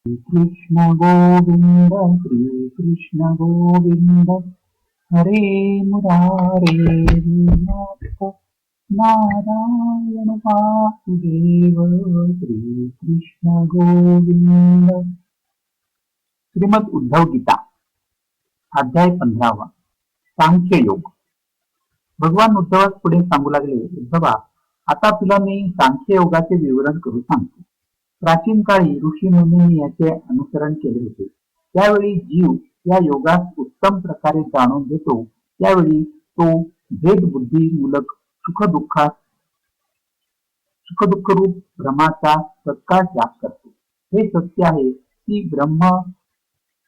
कृष्ण गोविंद श्री कृष्ण गोविंद हरे मुरारे नाथ नारायण वासुदेव श्री कृष्ण गोविंद. श्रीमद उद्धव गीता अध्याय 15 सांख्य योग. भगवान उद्धवास पुढे सांगू लागले, उद्धवा, आता तुला मी सांख्य योगाचे विवरण करू सांगतो. प्राचीन काळी ऋषी मुनींनी याचे अनुसरण केले होते. त्यावेळी जीव या योगास उत्तम प्रकारे जाणून घेतो. त्यावेळी तो भेद बुद्धी मूलक सुखदुःख रूप भ्रमाचा तत्काळ त्याग करतो. हे सत्य आहे की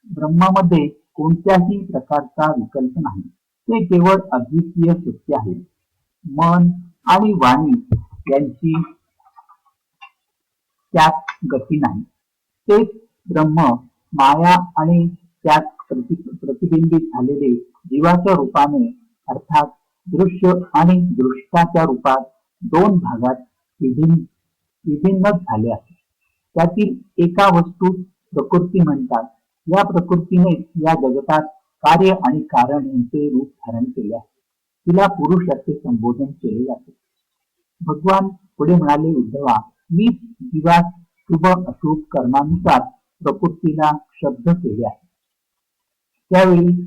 ब्रह्मामध्ये कोणत्याही प्रकारचा विकल्प नाही. ते केवळ अद्वितीय सत्य आहे. मन आणि वाणी यांची त्यात गती नाही. तेच ब्रह्म माया आणि त्यात प्रतिबिंबित झालेले जीवाच्या रूपाने अर्थात दृश्य आणि दृष्टाच्या रूपात दोन भागात विभिन्न झाले आहे. त्यातील एका वस्तूस प्रकृती म्हणतात. या प्रकृतीने या जगतात कार्य आणि कारण यांचे रूप धारण केले आहे. तिला पुरुष असे संबोधन केले जाते. भगवान पुढे म्हणाले, उद्धवा, मी जीवास शुभ अशुभ कर्मानुसार प्रकृतीला शब्द केले आहे. त्यावेळी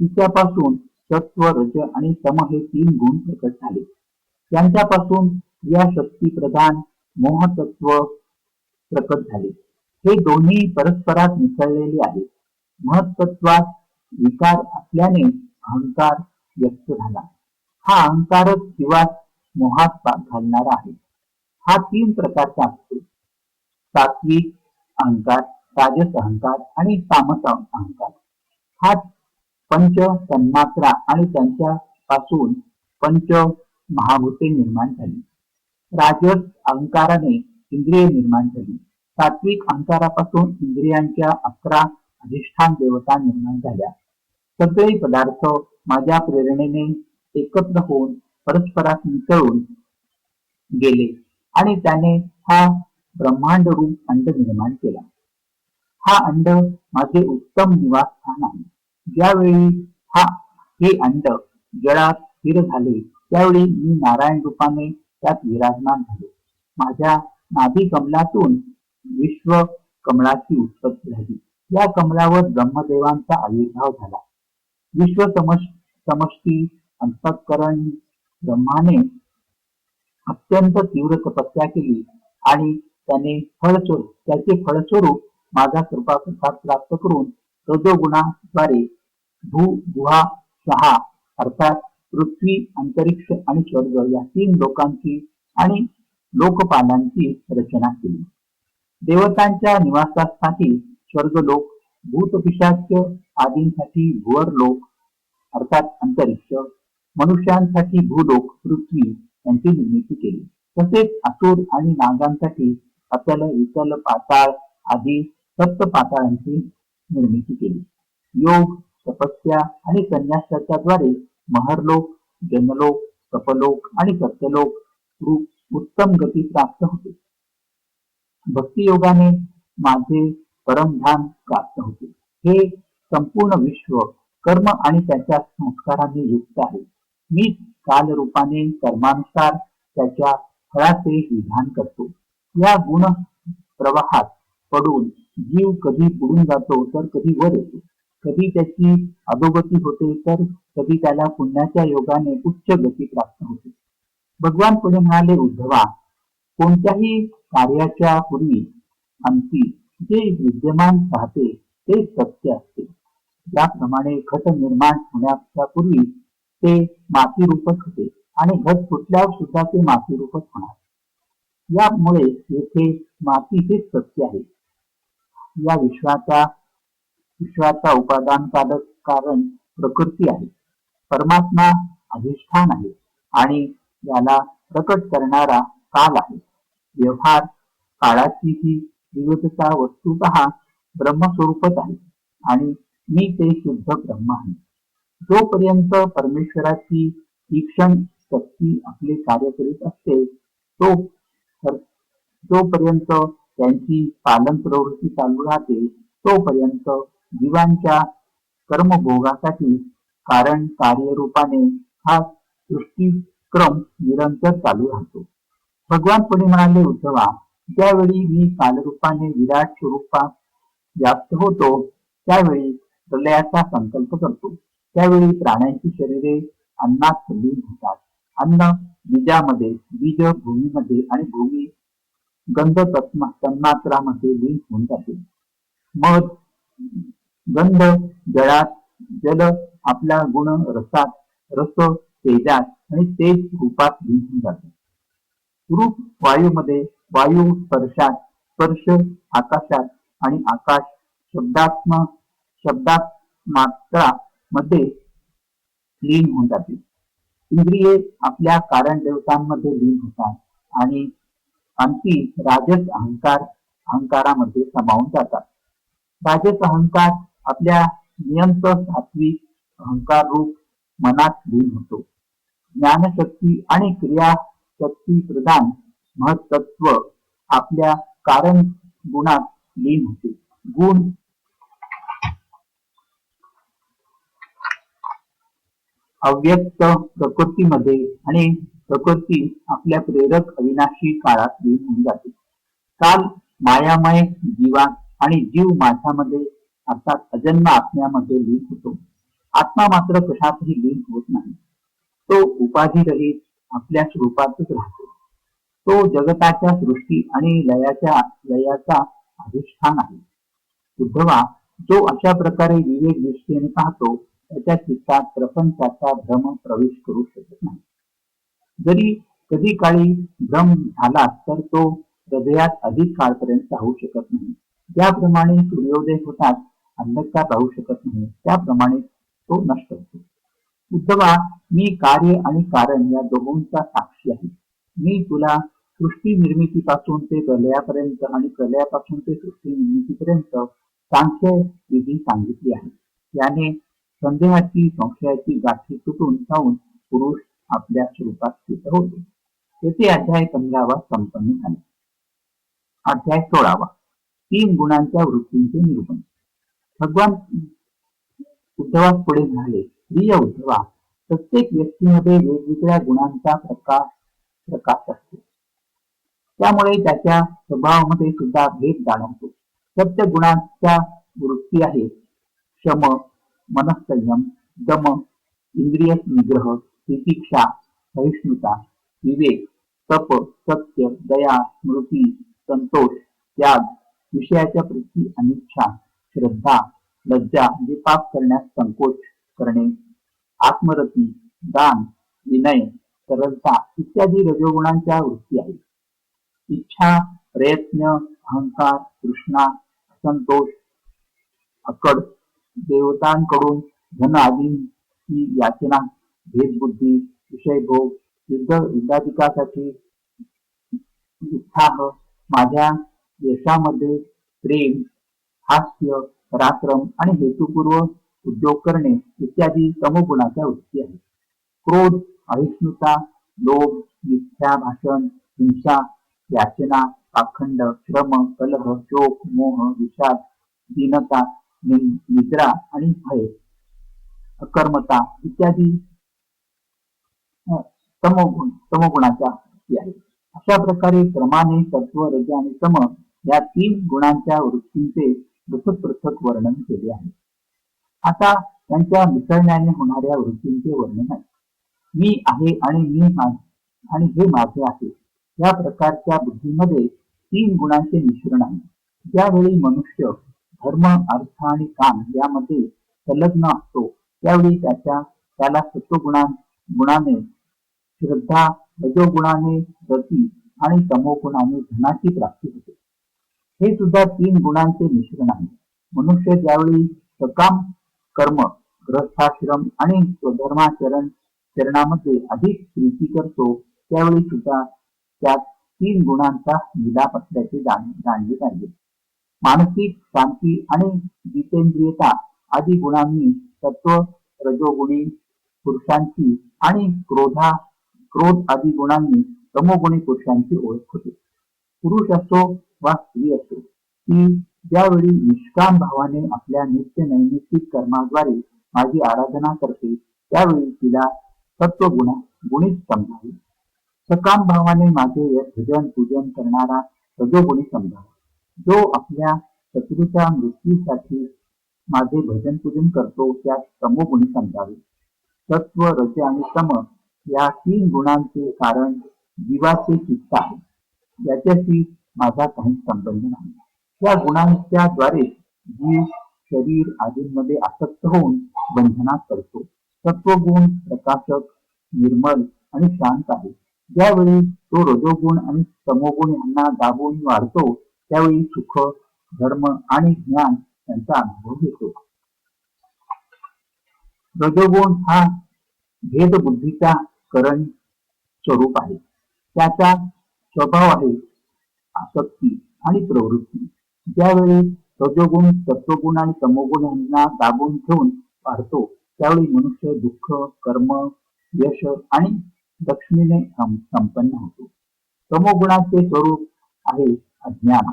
तिच्यापासून सत्व रज आणि तम हे 3 गुण प्रकट झाले. त्यांच्यापासून या शक्ती प्रधान मोहतत्व प्रकट झाले. हे दोन्ही परस्परात मिसळलेले आहेत. महत्त्वात विकार असल्याने अहंकार व्यक्त झाला. हा अहंकारच जीवास मोहात घालणारा आहे. हा 3 प्रकारचा असतो. सात्विक अहंकार, राजस अहंकार आणि तामस अहंकार. हा पंच तन्मात्रा आणि त्यांच्या पासून पंच महाभूते निर्माण झाली. राजस अहंकाराने इंद्रिय निर्माण झाली. सात्विक अहंकारापासून इंद्रियांच्या 11 अधिष्ठान देवता निर्माण झाल्या. सगळे पदार्थ माझ्या प्रेरणेने एकत्र होऊन परस्परात मिसळून गेले आणि त्याने हा ब्रह्मांड रूप अंड निर्माण केला. हा अंड माझे उत्तम निवासस्थान आहे. ज्यावेळी हे अंड जळात स्थिर झाले त्यावेळी मी नारायण रूपाने त्यात विराजमान झालो. माझ्या नाभी कमलातून विश्व कमळाची उत्पत्ती झाली. या कमळावर ब्रह्मदेवांचा आविर्भाव झाला. विश्व समष्टी अंतःकरण ब्रह्माने अत्यंत तीव्र तपस्या केली आणि त्याचे फळस्वरूप माझा कृपाप्रसाद प्राप्त करून रजोगुणाद्वारे भू गुहा सहा अर्थात पृथ्वी, अंतरिक्ष आणि स्वर्ग या 3 लोकांची आणि लोकपालांची रचना केली. देवतांच्या निवासासाठी स्वर्गलोक, भूतपिशाच आदींसाठी भुवरलोक अर्थात अंतरिक्ष, मनुष्यांसाठी भूलोक पृथ्वी यांची निर्मिती केली. तसेच असुर आणि नागांसाठी अतल, वितल, पाताळ आदी सप्तपाताळांची निर्मिती केली. योग, तपस्या आणि संन्यासाच्या द्वारे महरलोक, जनलोक, तपलोक आणि सत्यलोक रूप उत्तम गती प्राप्त होते. भक्तियोगाने माझे परमधाम प्राप्त होते. हे संपूर्ण विश्व कर्म आणि त्याच्या संस्काराने युक्त आहे. मी कालरूपाने कर्मानुसार त्याच्या फळाचे विधान करतो. या गुण प्रवाहात पडून जीव कधी बुडून जातो तर कधी वर येतो. कधी त्याची अधोगती होते तर कधी त्याला पुण्याच्या योगाने उच्च गती प्राप्त होते. भगवान पुढे म्हणाले, उद्धवा, कोणत्याही कार्याच्या पूर्वी अंती जे विद्यमान राहते ते सत्य असते. ज्याप्रमाणे घट निर्माण होण्याच्या पूर्वी ते मातीरूपच होते आणि घट फुटल्यावर सुद्धा ते मातीरूपच होणार. यामुळे येथे माती हेच सत्य आहे. या विश्वाचा उपादान कारण प्रकृती आहे. परमात्मा अधिष्ठान आहे आणि याला प्रकट करणारा काल आहे. व्यवहार काळाची ही विविधता वस्तुतः ब्रह्मस्वरूपच आहे आणि मी ते शुद्ध ब्रह्म आहे. जोपर्यंत परमेश्वराची तीक्ष्ण शक्ती आपले कार्य करीत असते जोपर्यंत त्यांची पालन प्रवृत्ती चालू राहते तोपर्यंत जीवांच्या कर्मभोगासाठी कारण कार्यरूपाने हा सृष्टीक्रम निरंतर चालू राहतो. भगवान पुढे म्हणाले, उद्धवा, ज्यावेळी मी कालरूपाने विराट स्वरूपात व्याप्त होतो त्यावेळी प्रलयाचा संकल्प करतो. त्यावेळी प्राण्यांची शरीरे अन्नात लीन होतात. अन्न बीजामध्ये, बीज भूमीमध्ये आणि भूमी गंध तन्मात्रामध्ये लीन होऊन जाते. मग गंध जळात, जल आपल्या गुण रसात, रस तेजात आणि तेज रूपात लीन होऊन जाते. रूप वायूमध्ये, वायू स्पर्शात, स्पर्श आकाशात आणि आकाश शब्दात मात्रा मध्ये लीन होऊन जाते. इंद्रिये आपल्या कारण देवतांमध्ये लीन होतात आणि अंती राजस अहंकारामध्ये समावून जातात. राजस अहंकार आपल्या नियंत सात्विक अहंकार रूप मनात लीन होतो. ज्ञानशक्ती आणि क्रियाशक्ती प्रधान महत्त्व आपल्या कारण गुणात लीन होते. गुण अव्यक्त प्रकृतीमध्ये आणि प्रकृती आपल्या प्रेरक अविनाशी काळात लीन होऊन जाते. काल मायामय जीवात आणि जीव माझ्यामध्ये अर्थात अजन्म आत्म्यामध्ये लीन होतो. आत्मा मात्र कशातही लीन होत नाही. तो उपाधिरहित आपल्या स्वरूपातच राहतो. तो जगताच्या सृष्टी आणि लयाचा अधिष्ठान आहे. उद्धवा, जो अशा प्रकारे विवेक दृष्टीने पाहतो त्याच्या चित्तात प्रपंचाचा भ्रम प्रवेश करू शकत नाही. जरी कधी काळी भ्रम झाला तर तो हृदयात अधिक काळपर्यंत राहू शकत नाही. ज्याप्रमाणे सूर्योदय होतात अंधकार राहू शकत नाही त्याप्रमाणे तो नष्ट होतो. उद्धवा, मी कार्य आणि कारण या दोहोंचा साक्षी आहे. मी तुला सृष्टी निर्मितीपासून ते प्रलयापर्यंत आणि प्रलयापासून ते सृष्टी निर्मितीपर्यंत सांख्य विधी सांगितली आहे. याने संदेहाची संशयाची गाठी तुटून जाऊन पुरुष आपल्या स्वरूपात स्थित होतो. येथे अध्याय 15 संपन्न झाले. अध्याय 16 तीन गुणांच्या वृत्तींचे निरूपण. भगवान उद्धवास पुढे म्हणाले, प्रिय उद्धवा, प्रत्येक व्यक्तीमध्ये वेगवेगळ्या गुणांचा प्रकाश असतो. त्यामुळे त्याच्या स्वभावामध्ये सुद्धा भेद जाणवतो. सत्य गुणांच्या वृत्ती आहे शम, मनःसंयम, दम, इंद्रिय निग्रह, तितिक्षा, सहिष्णुता, विवेक, तप, सत्य, दया, स्मृती, संतोष, त्याग, विषयाच्या प्रती अनिच्छा, श्रद्धा, लज्जा म्हणजे पाप करण्यास संकोच करणे, आत्मरती, दान, विनय, सरलता इत्यादी रजोगुणांच्या वृत्ती आहेत. इच्छा, प्रयत्न, अहंकार, तृष्णा, असंतोष, अकड, देवतांकडून धन आदींची याचना, भेदबुद्धी, विषयभोग, युद्धाधिकासाठी उत्साह, माझ्या यशामध्ये प्रेम, हास्य, पराक्रम आणि हेतुपूर्व उद्योग करणे इत्यादी तमोगुणाच्या वृत्ती आहेत. क्रोध, अहिष्णुता, लोभ, मिथ्या भाषण, हिंसा, याचना, पाखंड, श्रम, कलह, शोक, मोह, विषाद, दीनता, निद्रा आणि भय, अकर्मता इत्यादी तमोगुणाच्या वृत्ती आहेत. अशा प्रकारे क्रमाने सत्व, रज आणि तम या तीन गुणांच्या वृत्तींचे पृथक पृथक वर्णन केले आहे. आता त्यांच्या मिसळण्याने होणाऱ्या वृत्तींचे वर्णन आहे. मी आहे आणि हे माझे आहे या प्रकारच्या बुद्धीमध्ये तीन गुणांचे मिश्रण आहे. ज्यावेळी मनुष्य धर्म, अर्थ आणि काम यामध्ये संलग्न असतो त्यावेळी त्याला सत्वगुणाने श्रद्धा, रजोगुणाने रती आणि तमोगुणाने धनाची प्राप्ती होते. हे सुद्धा तीन गुणांचे मिश्रण आहे. मनुष्य ज्यावेळी सकाम कर्म, गृहस्थाश्रम आणि स्वधर्माचरणामध्ये अधिक प्रीती करतो त्यावेळी सुद्धा त्यात तीन गुणांचा मिलाप असल्याचे जाणले पाहिजे. मानसिक शांती आणि जितेंद्रियता आदी गुणांनी सत्व रजोगुणी पुरुषांची आणि क्रोध आदी गुणांनी तमोगुणी पुरुषांची ओळख होते. पुरुष असो वा स्त्री असो, ती ज्यावेळी निष्काम भावाने आपल्या नित्य नैमित्तिक कर्माद्वारे माझी आराधना करते, त्यावेळी तिला सत्वगुणा गुणीच समजावे. सकाम भावाने माझे भजन पूजन करणारा रजोगुणी समजावा. जो आपल्या शत्रूच्या मृत्यूसाठी माझे भजन पूजन करतो, त्यास तमोगुणी समजावे. सत्व, रज आणि तम या 3 गुणांचे कारण जीवाचे चित्त आहे. याच्याशी माझा काही संबंध नाही. या गुणांच्या द्वारे जीव शरीर आदींमध्ये आसक्त होऊन बंधनात पडतो. सत्वगुण प्रकाशक, निर्मल आणि शांत आहे. ज्यावेळी तो रजोगुण आणि तमोगुण यांना दाबून वाढतो, त्यावेळी सुख, धर्म आणि ज्ञान यांचा अनुभव घेतो. रजोगुण हा भेदबुद्धीचा करण स्वरूप आहे. त्याचा स्वभाव आहे आसक्ती आणि प्रवृत्ती. ज्यावेळी रजोगुण, सत्वगुण आणि तमोगुण यांना दाबून ठेवून वाढतो, त्यावेळी मनुष्य दुःख, कर्म, यश आणि लक्ष्मीने संपन्न होतो. तमोगुणाचे स्वरूप आहे अज्ञान.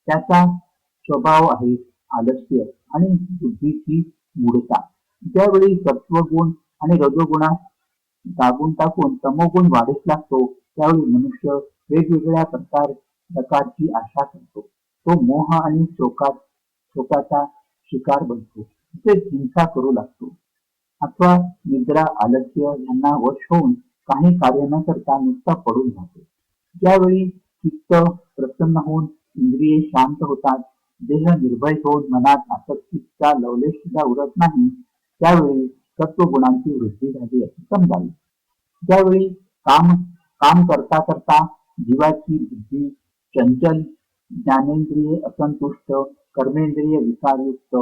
त्याचा स्वभाव आहे आलस्य आणि बुद्धीची मूढता. ज्यावेळी सत्वगुण आणि रजोगुणास दाबून टाकून तमोगुण वाढीस लागतो, त्यावेळी मनुष्य वेगवेगळ्या प्रकारची आशा करतो. तो मोह आणि शोकाचा शिकार बनतो. तसेच हिंसा करू लागतो. अथवा निद्रा, आलस्य यांना वश होऊन काही कार्य न करता नुसता पडून राहतो. ज्यावेळी चित्त प्रसन्न होऊन इंद्रिये शांत होतात, देह निर्भय होऊन मनात आसक्तीचा लवलेश सुद्धा उरत नाही, त्यावेळी सत्वगुणांची वृद्धी झाली असे समजावे. ज्यावेळी काम करता करता जीवाची बुद्धी चंचल, ज्ञानेंद्रिये असंतुष्ट, कर्मेंद्रिय विकारयुक्त,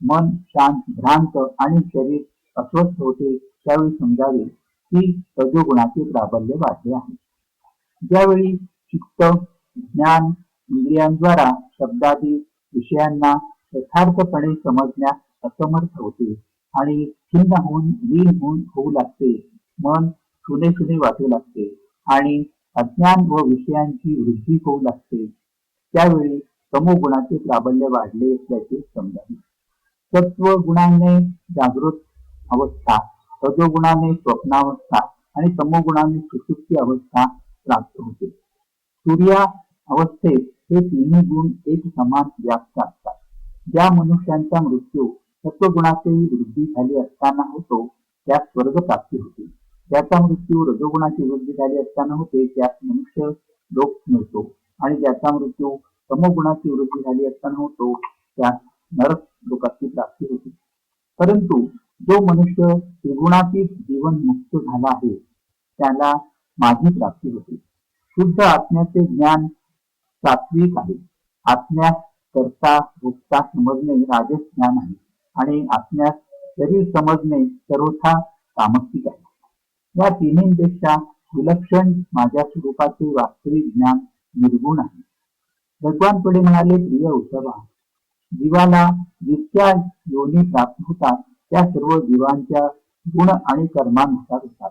मन शांत भ्रांत आणि शरीर अस्वस्थ होते, त्यावेळी समजावे की रजोगुणाचे प्राबल्य वाढले आहे. ज्यावेळी चित्त ज्ञान इंद्रियांद्वारा शब्दादी विषयांना यथार्थपणे समजण्यास असमर्थ होते आणि खिन्न होऊन लीन होऊ लागते, मन सुने सुने वाटू लागते आणि अज्ञान व विषयांची वृद्धी होऊ लागते, त्यावेळी तमोगुणाचे प्राबल्य वाढले असल्याचे समजावे. सत्वगुणाने जागृत अवस्था, रजोगुणाने स्वप्नावस्था आणि तमोगुणाने सुषुप्ती अवस्था प्राप्त होते. सूर्या अवस्थेत हे तिन्ही गुण एक समान व्याप्त असतात. ज्या मनुष्यांचा मृत्यू सत्वगुणाची वृद्धी झाली असताना होतो, त्यास स्वर्ग प्राप्ती होते. ज्याचा मृत्यू रजोगुणाची वृद्धी झाली असताना होते, त्यास मनुष्य लोक मिळतो आणि ज्याचा मृत्यू तमोगुणाची वृद्धी झाली असताना होतो, त्यास नरक लोकाची प्राप्ती होते. परंतु जो मनुष्य त्रिगुणातीत जीवन मुक्त झाला आहे, त्याला माझी प्राप्ती होते. शुद्ध आत्म्याचे ज्ञान सात्विक आहे. आत्म्यास करता भोगता समजणे राजस ज्ञान आहे आणि आत्म्यास शरीर समजणे सर्वथा तामसिक आहे. या तिन्हींपेक्षा विलक्षण माझ्या स्वरूपाचे वास्तविक ज्ञान निर्गुण आहे. भगवान पुढे म्हणाले, प्रिय उद्धवा, जीवाला जितक्या योनी प्राप्त होतात, त्या सर्व जीवांच्या गुण आणि कर्मानुसार होतात.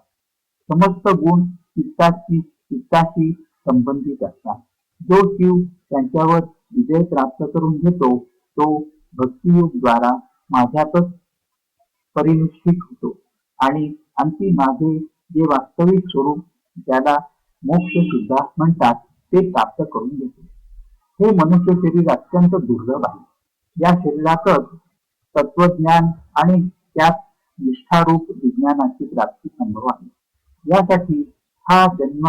समस्त गुण चित्ताशी संबंधित असतात. जो जीव त्यांच्यावर विजय प्राप्त करून घेतो, तो भक्तियोग द्वारा माझ्यातच परिनिष्ठित होतो आणि अंती माझे जे वास्तविक स्वरूप, ज्याला मोक्ष सुद्धा म्हणतात, ते प्राप्त करून घेतो. हे मनुष्य शरीर अत्यंत दुर्लभ आहे. या शरीरातच तत्वज्ञान आणि त्यात निष्ठारूप विज्ञानाची प्राप्ती संभव आहे. यासाठी हा जन्म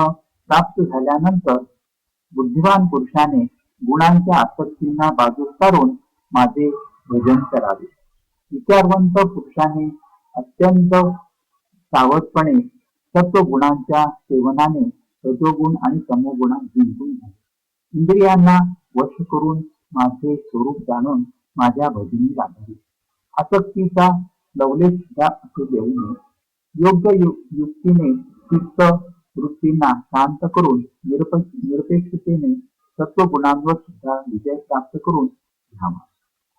प्राप्त झाल्यानंतर बुद्धिवान पुरुषाने गुणांच्या आसक्तींना बाजूस सारून माझे भजन करावे. विचारवंत पुरुषाने अत्यंत सावधपणे सत्वगुणांच्या सेवनाने रजोगुण आणि तमोगुणात जिंकून घ्यावे. इंद्रियांना वश करून माझे स्वरूप जाणून माझ्या भजनी लागावे. आसक्तीचा लवलेश सुद्धा असू देऊ नये. योग्य युक्तीने चित्त वृत्तींना शांत करून निरपेक्षतेने सत्वगुणांवर सुद्धा विजय प्राप्त करून घ्यावा.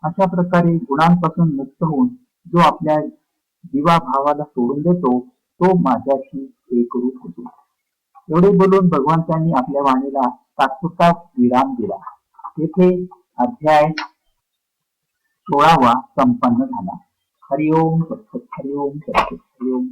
अशा प्रकारे गुणांपासून मुक्त होऊन जो आपल्या जीवाभावाला सोडून देतो, तो माझ्याशी एकरूप होतो. एवढे बोलून भगवंतांनी आपल्या वाणीला तात्पुरता विराम दिला. येथे अध्याय 16वा संपन्न झाला. हरिओम तत्सत, हरिओम तत्सत, हरिओम